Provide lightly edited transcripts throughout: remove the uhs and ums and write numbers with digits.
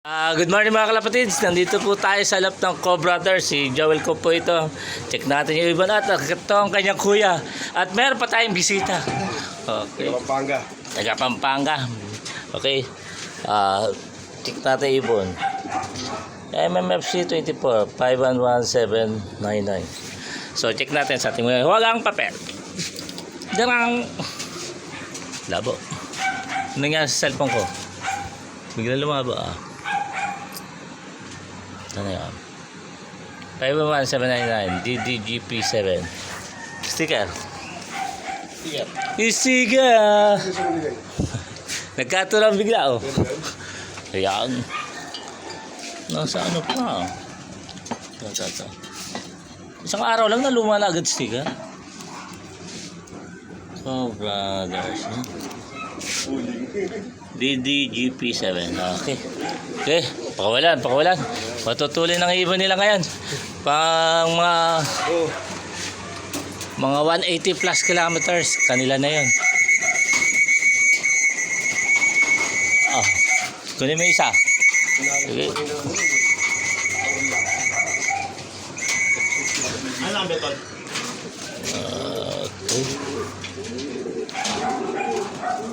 Good morning mga kalapatids. Nandito po tayo sa lap ng Co-Brothers. Si Joel ko po ito. Check natin yung ibon at ito ang kanyang kuya. At meron pa tayong bisita. Okay. Pampanga. Taga Pampanga. Okay. Check natin yung ibon. MMFC 24 511799. So check natin sa ating mga. Walang papel. Darang. Labo. Ano nga sa cellphone ko? Bigla lumabo Ano yan? 51799 DDGP7 sticker. Sticker. Nagkatulang bigla Ayan. Nasa ano pa ito. Isang araw lang na luma na agad sticker. Oh brothers, DDGP7. Okay. Okay, pakawalan. Matutulin ng ibon nila ngayon. Pang mga 180 plus kilometers. Kanila na yun. Kunin mo isa. Okay.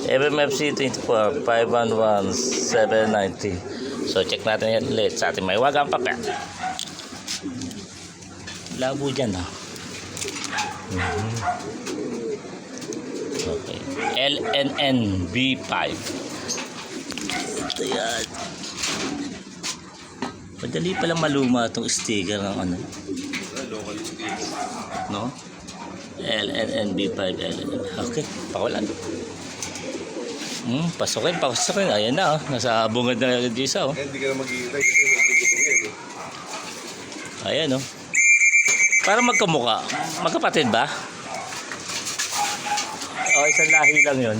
MMFC 24 511790. So check natin yan ulit sa ating may wagang papel. Labo dyan Okay. LNNB5. Ito yan. Madali palang maluma itong sticker ng ano. Local sticker. No? LNNB5 LN. Okay, pakulan. Pasukin. Ayan na nasa bungad na agad isa Hindi ka na mag-iitay kasi nagtututong yan Ayan para magkamuka. Magkapatid ba? Isang lahi lang yun.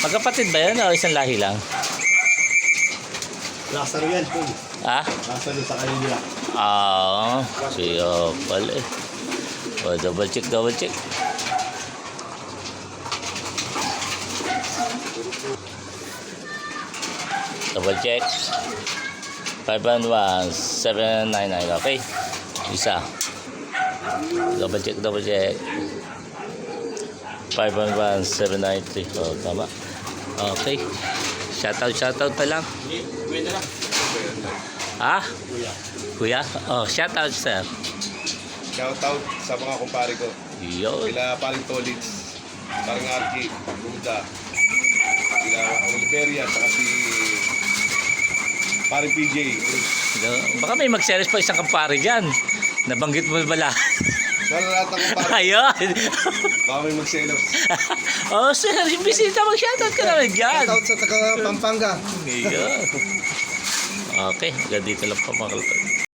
Magkapatid ba yan isang lahi lang? Lasaro yan. Lasaro sa kanila. Siya pala double check. Double check 511799. Okay, isa double check 511793. Tama. Okay, shoutout pa lang. Kuya? Shoutout sir. Shoutout sa mga kumpare ko. Yo. Sila paring Tolits, paring Archie, Ruda, sila Oliveria, saka si paring PJ. Baka may mag-series pa isang kampare dyan. Nabanggit mo ba lahat? Sana lahat ng kumpare. Ayun. Baka may magselos. Sir, yung bisita mag-shoutout ka naman dyan. Shoutout sa taga Pampanga. Ayun. Okay, dito lang pa mga kalapit.